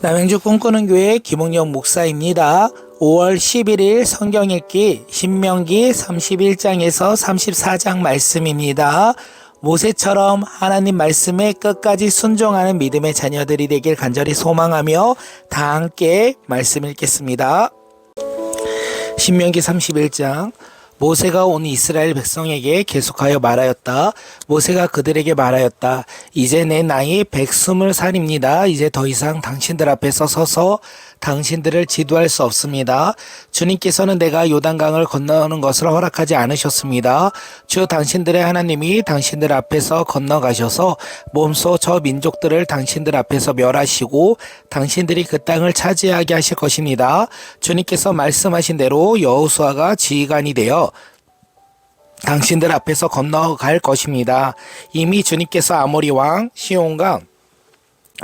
남양주 꿈꾸는 교회 김홍영 목사입니다. 5월 11일 성경 읽기 신명기 31장에서 34장 말씀입니다. 모세처럼 하나님 말씀에 끝까지 순종하는 믿음의 자녀들이 되길 간절히 소망하며 다 함께 말씀 읽겠습니다. 신명기 31장. 모세가 온 이스라엘 백성에게 계속하여 말하였다. 모세가 그들에게 말하였다. 이제 내 나이 120살입니다. 이제 더 이상 당신들 앞에서 서서 당신들을 지도할 수 없습니다. 주님께서는 내가 요단강을 건너는 것을 허락하지 않으셨습니다. 주 당신들의 하나님이 당신들 앞에서 건너가셔서 몸소 저 민족들을 당신들 앞에서 멸하시고 당신들이 그 땅을 차지하게 하실 것입니다. 주님께서 말씀하신 대로 여호수아가 지휘관이 되어 당신들 앞에서 건너갈 것입니다. 이미 주님께서 아모리 왕 시온과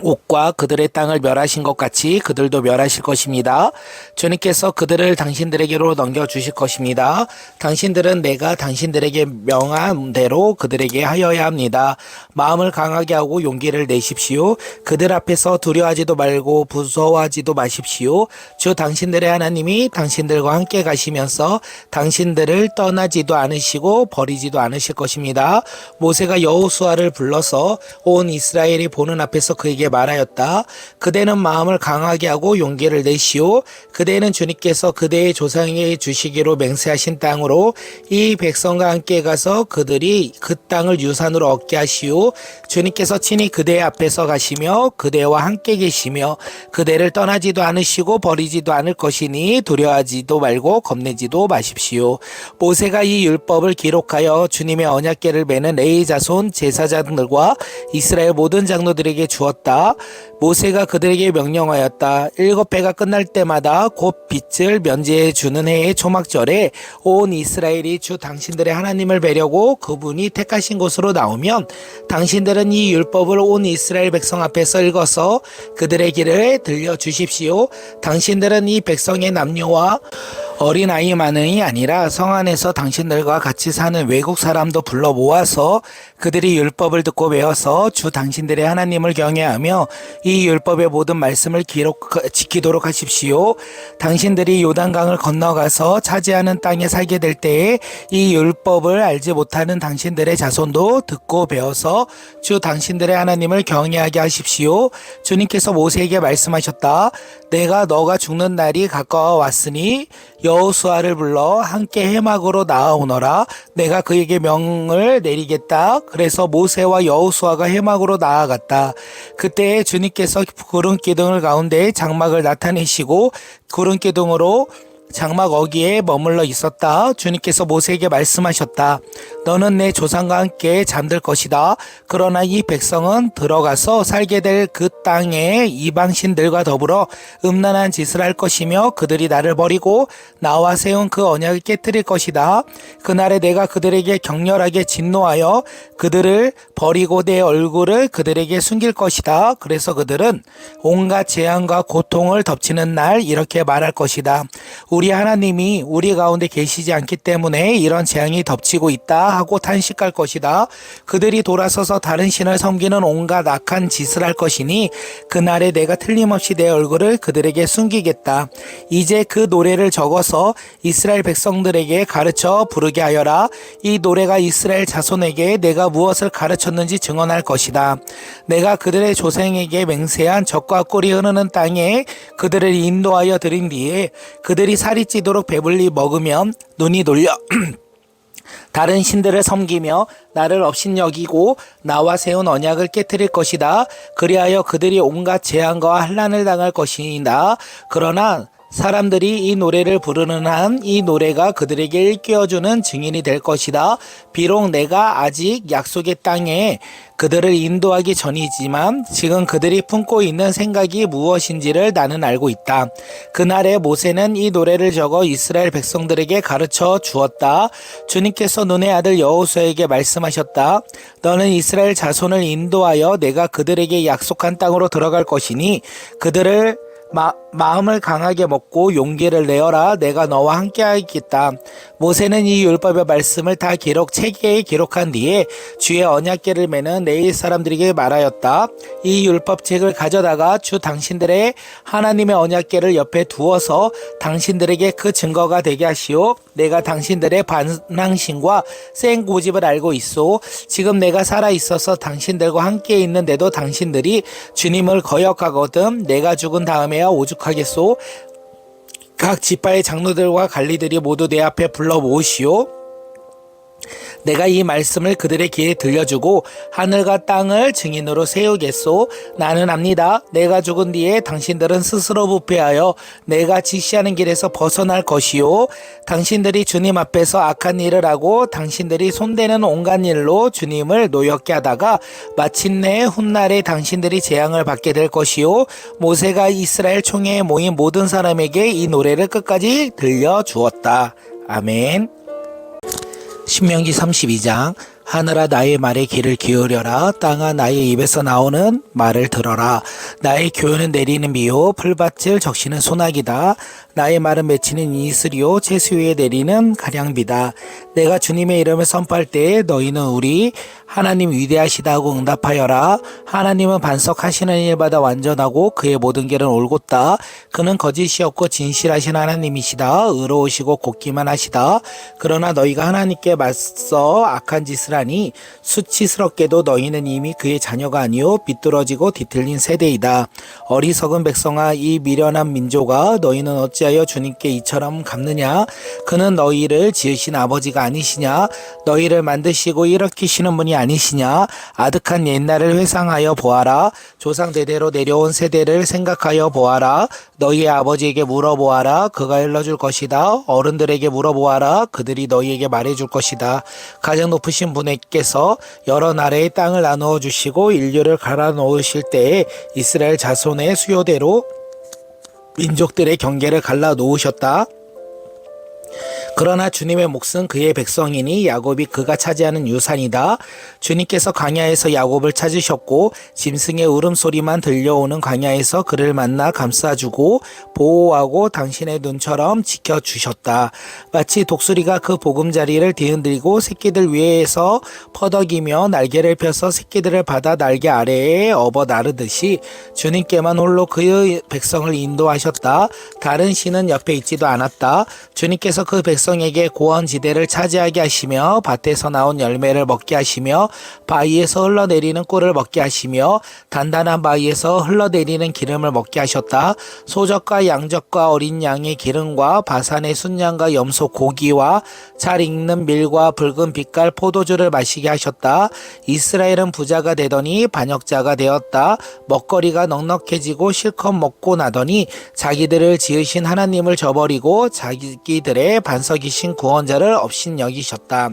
옥과 그들의 땅을 멸하신 것 같이 그들도 멸하실 것입니다. 주님께서 그들을 당신들에게로 넘겨주실 것입니다. 당신들은 내가 당신들에게 명한 대로 그들에게 하여야 합니다. 마음을 강하게 하고 용기를 내십시오. 그들 앞에서 두려워하지도 말고 무서워하지도 마십시오. 주 당신들의 하나님이 당신들과 함께 가시면서 당신들을 떠나지도 않으시고 버리지도 않으실 것입니다. 모세가 여호수아를 불러서 온 이스라엘이 보는 앞에서 그에게 말하였다. 그대는 마음을 강하게 하고 용기를 내시오. 그대는 주님께서 그대의 조상에게 주시기로 맹세하신 땅으로 이 백성과 함께 가서 그들이 그 땅을 유산으로 얻게 하시오. 주님께서 친히 그대 앞에서 가시며 그대와 함께 계시며 그대를 떠나지도 않으시고 버리지도 않을 것이니 두려워하지도 말고 겁내지도 마십시오. 모세가 이 율법을 기록하여 주님의 언약궤를 매는 레위 자손 제사장들과 이스라엘 모든 장로들에게 주었다. 모세가 그들에게 명령하였다. 7해가 끝날 때마다 곧 빛을 면제해 주는 해의 초막절에 온 이스라엘이 주 당신들의 하나님을 뵈려고 그분이 택하신 곳으로 나오면 당신들은 이 율법을 온 이스라엘 백성 앞에서 읽어서 그들의 길을 들려주십시오. 당신들은 이 백성의 남녀와 어린아이만이 아니라 성 안에서 당신들과 같이 사는 외국 사람도 불러 모아서 그들이 율법을 듣고 배워서 주 당신들의 하나님을 경외하며 이 율법의 모든 말씀을 지키도록 하십시오. 당신들이 요단강을 건너가서 차지하는 땅에 살게 될 때에 이 율법을 알지 못하는 당신들의 자손도 듣고 배워서 주 당신들의 하나님을 경외하게 하십시오. 주님께서 모세에게 말씀하셨다. 내가 너가 죽는 날이 가까워 왔으니 여호수아를 불러 함께 해막으로 나아오너라. 내가 그에게 명을 내리겠다. 그래서 모세와 여호수아가 해막으로 나아갔다. 그때 주님께서 구름 기둥을 가운데 장막을 나타내시고 구름 기둥으로 장막 어귀에 머물러 있었다. 주님께서 모세에게 말씀하셨다. 너는 내 조상과 함께 잠들 것이다. 그러나 이 백성은 들어가서 살게 될 그 땅에 이방신들과 더불어 음란한 짓을 할 것이며 그들이 나를 버리고 나와 세운 그 언약을 깨뜨릴 것이다. 그날에 내가 그들에게 격렬하게 진노하여 그들을 버리고 내 얼굴을 그들에게 숨길 것이다. 그래서 그들은 온갖 재앙과 고통을 덮치는 날 이렇게 말할 것이다. 우리 하나님이 우리 가운데 계시지 않기 때문에 이런 재앙이 덮치고 있다 하고 탄식할 것이다. 그들이 돌아서서 다른 신을 섬기는 온갖 악한 짓을 할 것이니 그날에 내가 틀림없이 내 얼굴을 그들에게 숨기겠다. 이제 그 노래를 적어서 이스라엘 백성들에게 가르쳐 부르게 하여라. 이 노래가 이스라엘 자손에게 내가 무엇을 가르쳤는지 증언할 것이다. 내가 그들의 조상에게 맹세한 젖과 꿀이 흐르는 땅에 그들을 인도하여 들인 뒤에 그들이 살이 찌도록 배불리 먹으면 눈이 돌려 다른 신들을 섬기며 나를 업신여기고 나와 세운 언약을 깨뜨릴 것이다. 그리하여 그들이 온갖 재앙과 환난을 당할 것이다. 그러나 사람들이 이 노래를 부르는 한 이 노래가 그들에게 일깨워주는 증인이 될 것이다. 비록 내가 아직 약속의 땅에 그들을 인도하기 전이지만 지금 그들이 품고 있는 생각이 무엇인지를 나는 알고 있다. 그날에 모세는 이 노래를 적어 이스라엘 백성들에게 가르쳐 주었다. 주님께서 눈의 아들 여호수아에게 말씀하셨다. 너는 이스라엘 자손을 인도하여 내가 그들에게 약속한 땅으로 들어갈 것이니 그들을 마음을 강하게 먹고 용기를 내어라. 내가 너와 함께하겠다. 모세는 이 율법의 말씀을 다 책에 기록한 뒤에 주의 언약궤를 매는 레위 사람들에게 말하였다. 이 율법책을 가져다가 주 당신들의 하나님의 언약궤를 옆에 두어서 당신들에게 그 증거가 되게 하시오. 내가 당신들의 반항심과 센 고집을 알고 있소. 지금 내가 살아 있어서 당신들과 함께 있는데도 당신들이 주님을 거역하거든 내가 죽은 다음에야 오죽하겠소. 각 지파의 장로들과 관리들이 모두 내 앞에 불러 모으시오. 내가 이 말씀을 그들의 귀에 들려주고 하늘과 땅을 증인으로 세우겠소. 나는 압니다. 내가 죽은 뒤에 당신들은 스스로 부패하여 내가 지시하는 길에서 벗어날 것이요. 당신들이 주님 앞에서 악한 일을 하고 당신들이 손대는 온갖 일로 주님을 노엽게 하다가 마침내 훗날에 당신들이 재앙을 받게 될 것이요. 모세가 이스라엘 총회에 모인 모든 사람에게 이 노래를 끝까지 들려주었다. 아멘. 신명기 32장. 하늘아 나의 말에 귀를 기울여라. 땅아 나의 입에서 나오는 말을 들어라. 나의 교훈은 내리는 비요 풀밭을 적시는 소나기다. 나의 말은 맺히는 이슬이요 채수 위에 내리는 가량비다. 내가 주님의 이름을 선포할 때에 너희는 우리 하나님 위대하시다고 응답하여라. 하나님은 반석하시는 일마다 완전하고 그의 모든 길은 올곧다. 그는 거짓이 없고 진실하신 하나님이시다. 의로우시고 곱기만 하시다. 그러나 너희가 하나님께 맞서 악한 짓을 하니 수치스럽게도 너희는 이미 그의 자녀가 아니요 비뚤어지고 뒤틀린 세대이다. 어리석은 백성아 이 미련한 민족아 너희는 어찌하여 주님께 이처럼 갚느냐. 그는 너희를 지으신 아버지가 아니시냐. 너희를 만드시고 일으키시는 분이 아니시냐. 아득한 옛날을 회상하여 보아라. 조상 대대로 내려온 세대를 생각하여 보아라. 너희의 아버지에게 물어보아라. 그가 일러줄 것이다. 어른들에게 물어보아라. 그들이 너희에게 말해줄 것이다. 가장 높으신 분께서 여러 나라의 땅을 나누어 주시고 인류를 갈아 놓으실 때에 이스라엘 자손의 수요대로 민족들의 경계를 갈라 놓으셨다. 그러나 주님의 몫은 그의 백성이니 야곱이 그가 차지하는 유산이다. 주님께서 광야에서 야곱을 찾으셨고 짐승의 울음소리만 들려오는 광야에서 그를 만나 감싸주고 보호하고 당신의 눈처럼 지켜주셨다. 마치 독수리가 그 보금자리를 뒤흔들고 새끼들 위에서 퍼덕이며 날개를 펴서 새끼들을 받아 날개 아래에 업어 나르듯이 주님께만 홀로 그의 백성을 인도하셨다. 다른 신은 옆에 있지도 않았다. 주님께서 그 백성에게 고원지대를 차지하게 하시며 밭에서 나온 열매를 먹게 하시며 바위에서 흘러내리는 꿀을 먹게 하시며 단단한 바위에서 흘러내리는 기름을 먹게 하셨다. 소적과 양적과 어린 양의 기름과 바산의 순양과 염소 고기와 잘 익는 밀과 붉은 빛깔 포도주를 마시게 하셨다. 이스라엘은 부자가 되더니 반역자가 되었다. 먹거리가 넉넉해지고 실컷 먹고 나더니 자기들을 지으신 하나님을 저버리고 자기들의 반석이신 구원자를 업신여기셨다.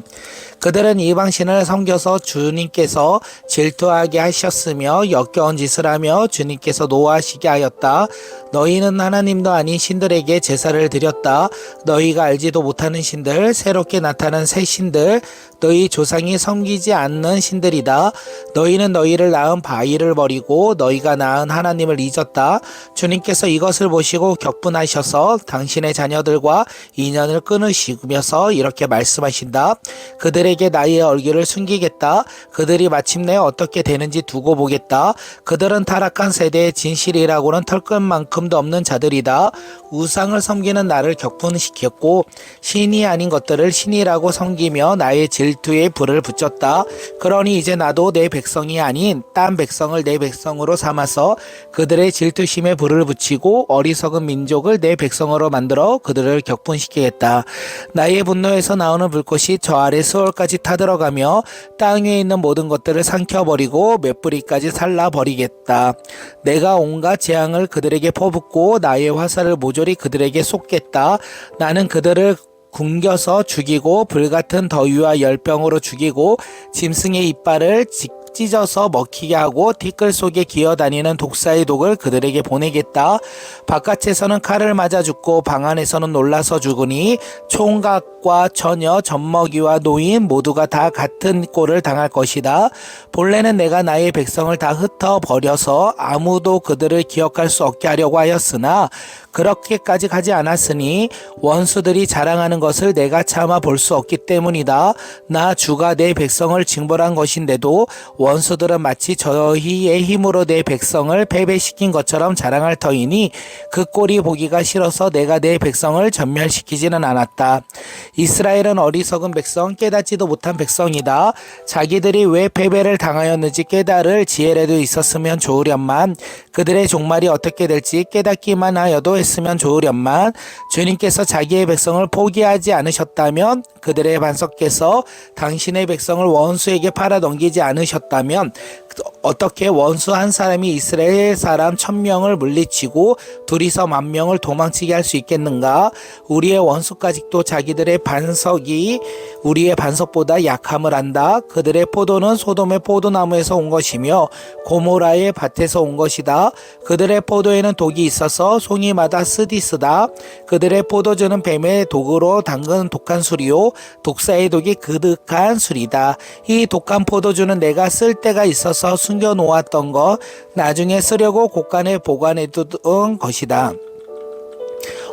그들은 이방신을 섬겨서 주님께서 질투하게 하셨으며 역겨운 짓을 하며 주님께서 노하시게 하였다. 너희는 하나님도 아닌 신들에게 제사를 드렸다. 너희가 알지도 못하는 신들, 새롭게 나타난 새 신들, 너희 조상이 섬기지 않는 신들이다. 너희는 너희를 낳은 바위를 버리고 너희가 낳은 하나님을 잊었다. 주님께서 이것을 보시고 격분하셔서 당신의 자녀들과 인연을 끊으시면서 이렇게 말씀하신다. 그들에게 나의 얼굴을 숨기겠다. 그들이 마침내 어떻게 되는지 두고 보겠다. 그들은 타락한 세대의 진실이라고는 털끝만큼도 없는 자들이다. 우상을 섬기는 나를 격분시켰고 신이 아닌 것들을 신이라고 섬기며 나의 질투에 불을 붙였다. 그러니 이제 나도 내 백성이 아닌 딴 백성을 내 백성으로 삼아서 그들의 질투심에 불을 붙이고 어리석은 민족을 내 백성으로 만들어 그들을 격분시키겠다. 나의 분노에서 나오는 불꽃이 저 아래 수월까지 타들어가며 땅 위에 있는 모든 것들을 삼켜버리고 몇 뿌리까지 살라버리겠다. 내가 온갖 재앙을 그들에게 퍼붓고 나의 화살을 모조리 그들에게 쏟겠다. 나는 그들을 굶겨서 죽이고 불같은 더위와 열병으로 죽이고 짐승의 이빨을 푹 찢어서 먹히게 하고 티끌 속에 기어다니는 독사의 독을 그들에게 보내겠다. 바깥에서는 칼을 맞아 죽고 방 안에서는 놀라서 죽으니 총각과 처녀, 젖먹이와 노인 모두가 다 같은 꼴을 당할 것이다. 본래는 내가 나의 백성을 다 흩어버려서 아무도 그들을 기억할 수 없게 하려고 하였으나 그렇게까지 가지 않았으니 원수들이 자랑하는 것을 내가 참아 볼 수 없기 때문이다. 나 주가 내 백성을 징벌한 것인데도 원수들은 마치 저희의 힘으로 내 백성을 패배시킨 것처럼 자랑할 터이니 그 꼴이 보기가 싫어서 내가 내 백성을 전멸시키지는 않았다. 이스라엘은 어리석은 백성, 깨닫지도 못한 백성이다. 자기들이 왜 패배를 당하였는지 깨달을 지혜라도 있었으면 좋으련만 그들의 종말이 어떻게 될지 깨닫기만 하여도 했으면 좋으련만 주님께서 자기의 백성을 포기하지 않으셨다면 그들의 반석께서 당신의 백성을 원수에게 팔아 넘기지 않으셨다면 어떻게 원수 한 사람이 이스라엘 사람 1000명을 물리치고 둘이서 10,000명을 도망치게 할 수 있겠는가? 우리의 원수까지도 자기들의 반석이 우리의 반석보다 약함을 안다. 그들의 포도는 소돔의 포도나무에서 온 것이며 고모라의 밭에서 온 것이다. 그들의 포도에는 독이 있어서 송이마다 쓰디쓰다. 그들의 포도주는 뱀의 독으로 담근 독한 술이요 독사의 독이 그득한 술이다. 이 독한 포도주는 내가 쓸 때가 있어서 숨겨 놓았던 것 나중에 쓰려고 곳간에 보관해 두던 것이다.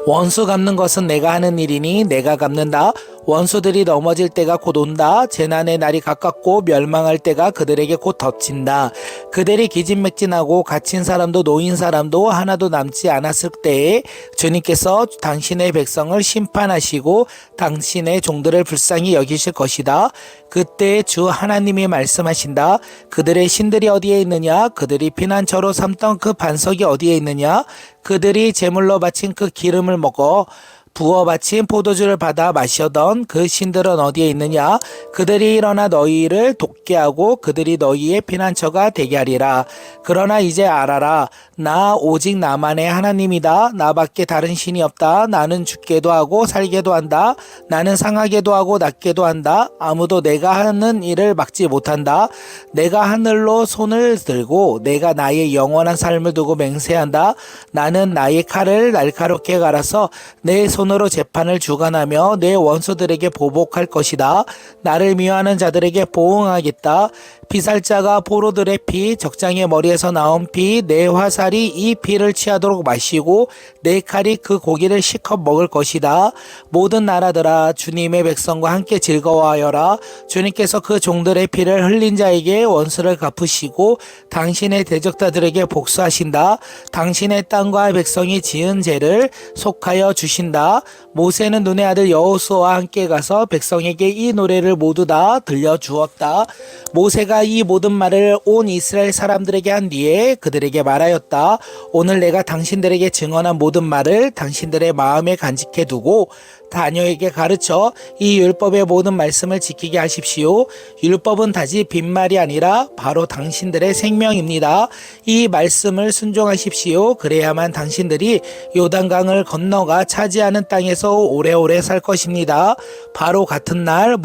원수 갚는 것은 내가 하는 일이니 내가 갚는다. 원수들이 넘어질 때가 곧 온다. 재난의 날이 가깝고 멸망할 때가 그들에게 곧 덮친다. 그들이 기진맥진하고 갇힌 사람도 노인 사람도 하나도 남지 않았을 때에 주님께서 당신의 백성을 심판하시고 당신의 종들을 불쌍히 여기실 것이다. 그때 주 하나님이 말씀하신다. 그들의 신들이 어디에 있느냐? 그들이 피난처로 삼던 그 반석이 어디에 있느냐? 그들이 제물로 바친 그 기름을 먹어 부어 바친 포도주를 받아 마시던 그 신들은 어디에 있느냐? 그들이 일어나 너희를 돕게 하고 그들이 너희의 피난처가 되게 하리라. 그러나 이제 알아라. 나 오직 나만의 하나님이다. 나밖에 다른 신이 없다. 나는 죽게도 하고 살게도 한다. 나는 상하게도 하고 낫게도 한다. 아무도 내가 하는 일을 막지 못한다. 내가 하늘로 손을 들고 내가 나의 영원한 삶을 두고 맹세한다. 나는 나의 칼을 날카롭게 갈아서 내 손으로 재판을 주관하며 내 원수들에게 보복할 것이다. 나를 미워하는 자들에게 보응하겠다. 피살자가 포로들의 피, 적장의 머리에서 나온 피, 내 화살이 이 피를 취하도록 마시고 내 칼이 그 고기를 실컷 먹을 것이다. 모든 나라들아 주님의 백성과 함께 즐거워하여라. 주님께서 그 종들의 피를 흘린 자에게 원수를 갚으시고 당신의 대적자들에게 복수하신다. 당신의 땅과 백성이 지은 죄를 속하여 주신다. 모세는 눈의 아들 여호수아와 함께 가서 백성에게 이 노래를 모두 다 들려주었다. 모세가 이 모든 말을 온 이스라엘 사람들에게 한 뒤에 그들에게 말하였다. 오늘 내가 당신들에게 증언한 모든 말을 당신들의 마음에 간직해 두고 자녀에게 가르쳐 이 율법의 모든 말씀을 지키게 하십시오. 율법은 다시 빈말이 아니라 바로 당신들의 생명입니다. 이 말씀을 순종하십시오. 그래야만 당신들이 요단강을 건너가 차지하는 땅에서 오래오래 살 것입니다. 바로 같은 날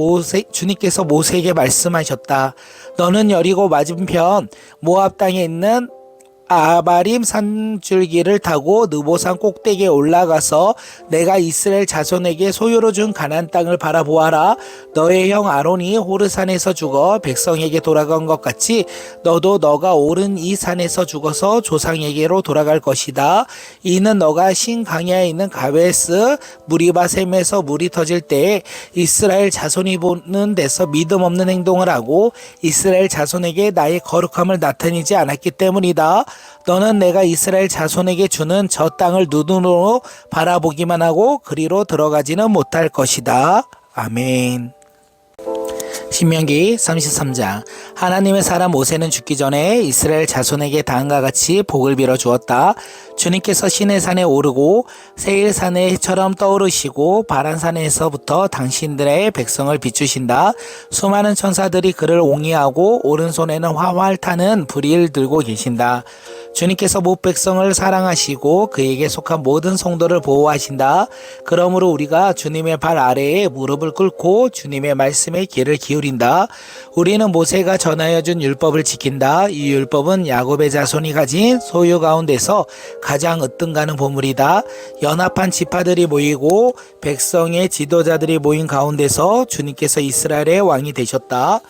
주님께서 모세에게 말씀하셨다. 너는 여리고 맞은편 모압 땅에 있는 아바림 산줄기를 타고 느보산 꼭대기에 올라가서 내가 이스라엘 자손에게 소유로 준 가나안 땅을 바라보아라. 너의 형 아론이 호르산에서 죽어 백성에게 돌아간 것 같이 너도 너가 오른 이 산에서 죽어서 조상에게로 돌아갈 것이다. 이는 너가 신 강야에 있는 가베스 무리바 샘에서 물이 터질 때에 이스라엘 자손이 보는 데서 믿음 없는 행동을 하고 이스라엘 자손에게 나의 거룩함을 나타내지 않았기 때문이다. 너는 내가 이스라엘 자손에게 주는 저 땅을 눈으로 바라보기만 하고 그리로 들어가지는 못할 것이다. 아멘. 신명기 33장. 하나님의 사람 모세는 죽기 전에 이스라엘 자손에게 다음과 같이 복을 빌어 주었다. 주님께서 시내산에 오르고 세일산의 해처럼 떠오르시고 바란산에서부터 당신들의 백성을 비추신다. 수많은 천사들이 그를 옹이하고 오른손에는 활활 타는 불을 들고 계신다. 주님께서 못 백성을 사랑하시고 그에게 속한 모든 성도를 보호하신다. 그러므로 우리가 주님의 발 아래에 무릎을 꿇고 주님의 말씀에 귀를 기울인다. 우리는 모세가 전하여 준 율법을 지킨다. 이 율법은 야곱의 자손이 가진 소유 가운데서 가장 으뜸가는 보물이다. 연합한 지파들이 모이고 백성의 지도자들이 모인 가운데서 주님께서 이스라엘의 왕이 되셨다.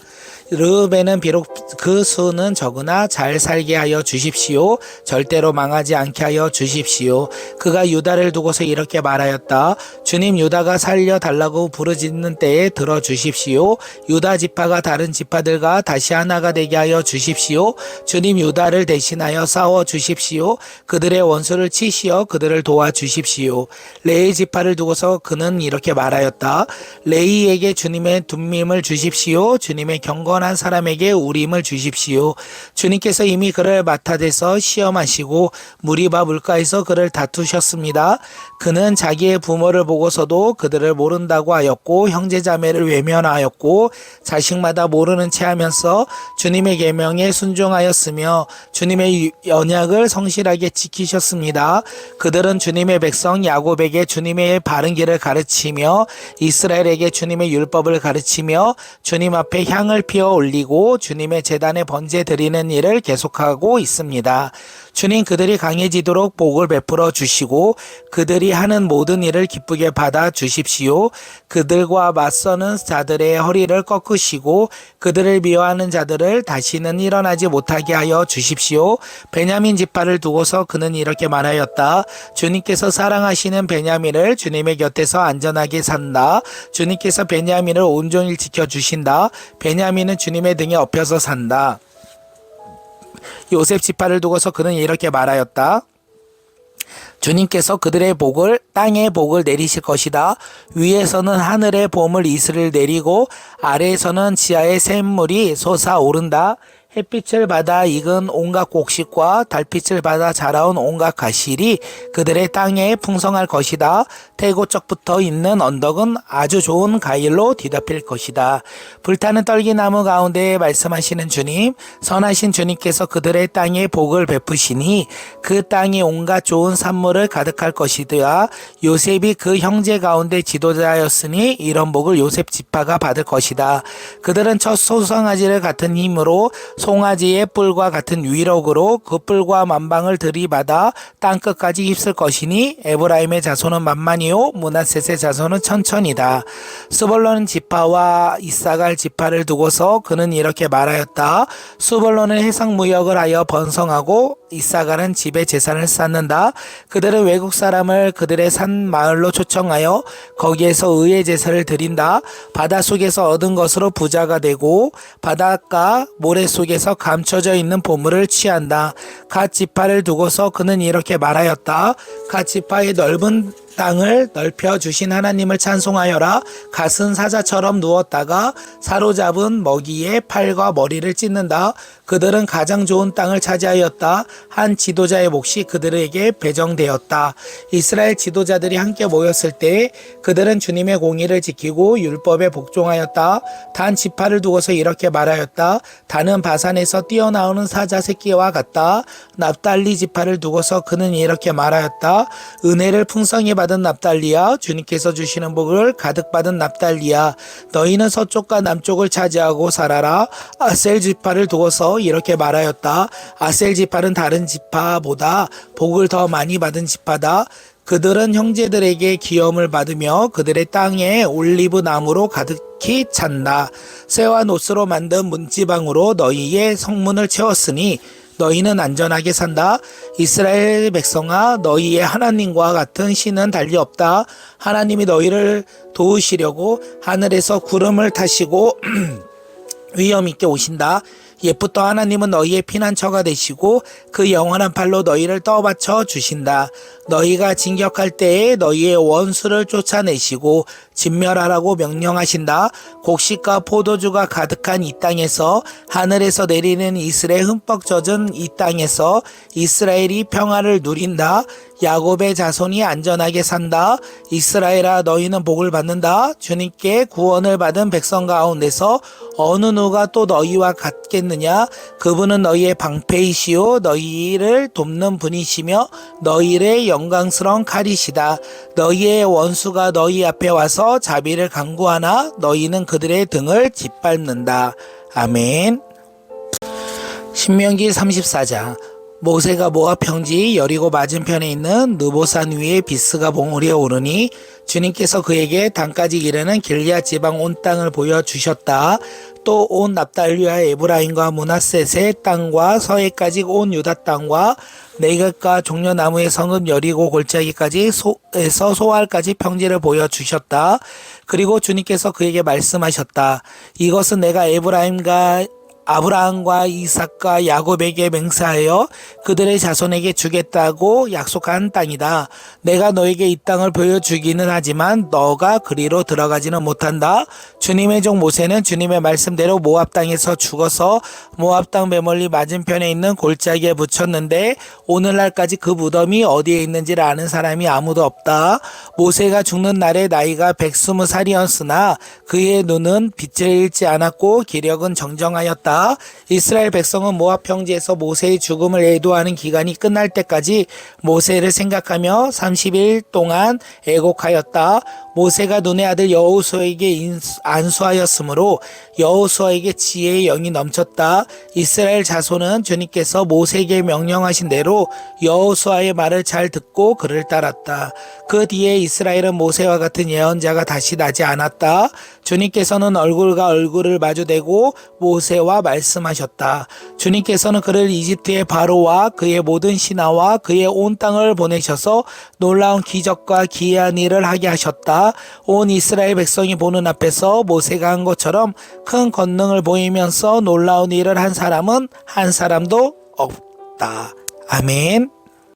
르우벤은 비록 그 수는 적으나 잘 살게 하여 주십시오. 절대로 망하지 않게 하여 주십시오. 그가 유다를 두고서 이렇게 말하였다. 주님, 유다가 살려달라고 부르짖는 때에 들어주십시오. 유다 지파가 다른 지파들과 다시 하나가 되게 하여 주십시오. 주님, 유다를 대신하여 싸워 주십시오. 그들의 원수를 치시어 그들을 도와주십시오. 레위 지파를 두고서 그는 이렇게 말하였다. 레위에게 주님의 둠밈을 주십시오. 주님의 경건한 사람에게 우림을 주십시오. 주님께서 이미 그를 마타대서 시험하시고 무리바 물가에서 그를 다투셨습니다. 그는 자기의 부모를 보고서도 그들을 모른다고 하였고 형제자매를 외면하였고 자식마다 모르는 채 하면서 주님의 계명에 순종하였으며 주님의 언약을 성실하게 지키셨습니다. 그들은 주님의 백성 야곱에게 주님의 바른 길을 가르치며 이스라엘에게 주님의 율법을 가르치며 주님 앞에 향을 피워 올리고 주님의 제단에 번제 드리는 일을 계속하고 있습니다. 주님, 그들이 강해지도록 복을 베풀어 주시고 그들이 하는 모든 일을 기쁘게 받아 주십시오. 그들과 맞서는 자들의 허리를 꺾으시고 그들을 미워하는 자들을 다시는 일어나지 못하게 하여 주십시오. 베냐민 지파를 두고서 그는 이렇게 말하였다. 주님께서 사랑하시는 베냐민을 주님의 곁에서 안전하게 산다. 주님께서 베냐민을 온종일 지켜주신다. 베냐민은 주님의 등에 업혀서 산다. 요셉 지파를 두고서 그는 이렇게 말하였다. 주님께서 그들의 복을 땅의 복을 내리실 것이다. 위에서는 하늘의 보물 이슬을 내리고 아래에서는 지하의 샘물이 솟아오른다. 햇빛을 받아 익은 온갖 곡식과 달빛을 받아 자라온 온갖 가실이 그들의 땅에 풍성할 것이다. 태고쪽부터 있는 언덕은 아주 좋은 과일로 뒤덮일 것이다. 불타는 떨기나무 가운데 말씀하시는 주님, 선하신 주님께서 그들의 땅에 복을 베푸시니 그 땅이 온갖 좋은 산물을 가득할 것이다. 요셉이 그 형제 가운데 지도자였으니 이런 복을 요셉 지파가 받을 것이다. 그들은 첫 소송아지를 같은 힘으로 송아지의 뿔과 같은 위력으로 그 뿔과 만방을 들이받아 땅끝까지 휩쓸 것이니 에브라임의 자손은 만만이요 므낫셋의 자손은 천천이다. 스불론 지파와 이사갈 지파를 두고서 그는 이렇게 말하였다. 스불론은 해상무역을 하여 번성하고 이사갈은 집에 재산을 쌓는다. 그들은 외국 사람을 그들의 산 마을로 초청하여 거기에서 의의 제사를 드린다. 바다 속에서 얻은 것으로 부자가 되고 바닷가 모래 속에서 감춰져 있는 보물을 취한다. 갓 지파를 두고서 그는 이렇게 말하였다. 갓 지파의 넓은 땅을 넓혀 주신 하나님을 찬송하여라. 갓은 사자처럼 누웠다가 사로잡은 먹이의 팔과 머리를 찢는다. 그들은 가장 좋은 땅을 차지하였다. 한 지도자의 몫이 그들에게 배정되었다. 이스라엘 지도자들이 함께 모였을 때 그들은 주님의 공의를 지키고 율법에 복종하였다. 단 지파를 두고서 이렇게 말하였다. 단은 바산에서 뛰어나오는 사자 새끼와 같다. 납달리 지파를 두고서 그는 이렇게 말하였다. 은혜를 풍성히 받은 납달리야, 주님께서 주시는 복을 가득 받은 납달리야, 너희는 서쪽과 남쪽을 차지하고 살아라. 아셀 지파를 두고서 이렇게 말하였다. 아셀 지파는 다른 지파보다 복을 더 많이 받은 지파다. 그들은 형제들에게 기염을 받으며 그들의 땅에 올리브 나무로 가득히 찬다. 쇠와 노스로 만든 문지방으로 너희의 성문을 채웠으니 너희는 안전하게 산다. 이스라엘 백성아, 너희의 하나님과 같은 신은 달리 없다. 하나님이 너희를 도우시려고 하늘에서 구름을 타시고 위엄 있게 오신다. 옛부터 하나님은 너희의 피난처가 되시고 그 영원한 팔로 너희를 떠받쳐 주신다. 너희가 진격할 때에 너희의 원수를 쫓아내시고 진멸하라고 명령하신다. 곡식과 포도주가 가득한 이 땅에서, 하늘에서 내리는 이슬에 흠뻑 젖은 이 땅에서 이스라엘이 평화를 누린다. 야곱의 자손이 안전하게 산다. 이스라엘아 너희는 복을 받는다. 주님께 구원을 받은 백성 가운데서 어느 누가 또 너희와 같겠느냐. 그분은 너희의 방패이시요 너희를 돕는 분이시며 너희의 영광스러운 칼이시다. 너희의 원수가 너희 앞에 와서 자비를 강구하나 너희는 그들의 등을 짓밟는다. 아멘. 신명기 34장. 모세가 모압 평지 여리고 맞은편에 있는 느보산 위에 비스가 봉우리에 오르니 주님께서 그에게 단까지 이르는 길앗 지방 온 땅을 보여주셨다. 또 온 납달리와 에브라임과 므낫셋의 땅과 서해까지 온 유다 땅과 네겝과 종려나무의 성읍 여리고 골짜기까지 에서 소알까지 평지를 보여주셨다. 그리고 주님께서 그에게 말씀하셨다. 이것은 내가 아브라함과 이삭과 야곱에게 맹세하여 그들의 자손에게 주겠다고 약속한 땅이다. 내가 너에게 이 땅을 보여주기는 하지만 너가 그리로 들어가지는 못한다. 주님의 종 모세는 주님의 말씀대로 모압 땅에서 죽어서 모압 땅 매멀리 맞은편에 있는 골짜기에 묻혔는데 오늘날까지 그 무덤이 어디에 있는지를 아는 사람이 아무도 없다. 모세가 죽는 날에 나이가 120살이었으나 그의 눈은 빛을 잃지 않았고 기력은 정정하였다. 이스라엘 백성은 모압 평지에서 모세의 죽음을 애도하는 기간이 끝날 때까지 모세를 생각하며 30일 동안 애곡하였다. 모세가 눈의 아들 여호수아에게 안수하였으므로 여호수아에게 지혜의 영이 넘쳤다. 이스라엘 자손은 주님께서 모세에게 명령하신 대로 여호수아의 말을 잘 듣고 그를 따랐다. 그 뒤에 이스라엘은 모세와 같은 예언자가 다시 나지 않았다. 주님께서는 얼굴과 얼굴을 마주대고 모세와 말씀하셨다. 주님께서는 그를 이집트의 바로와 그의 모든 신하와 그의 온 땅을 보내셔서 놀라운 기적과 기이한 일을 하게 하셨다. 온 이스라엘 백성이 보는 앞에서 모세가 한 것처럼 큰 권능을 보이면서 놀라운 일을 한 사람은 한 사람도 없다. 아멘.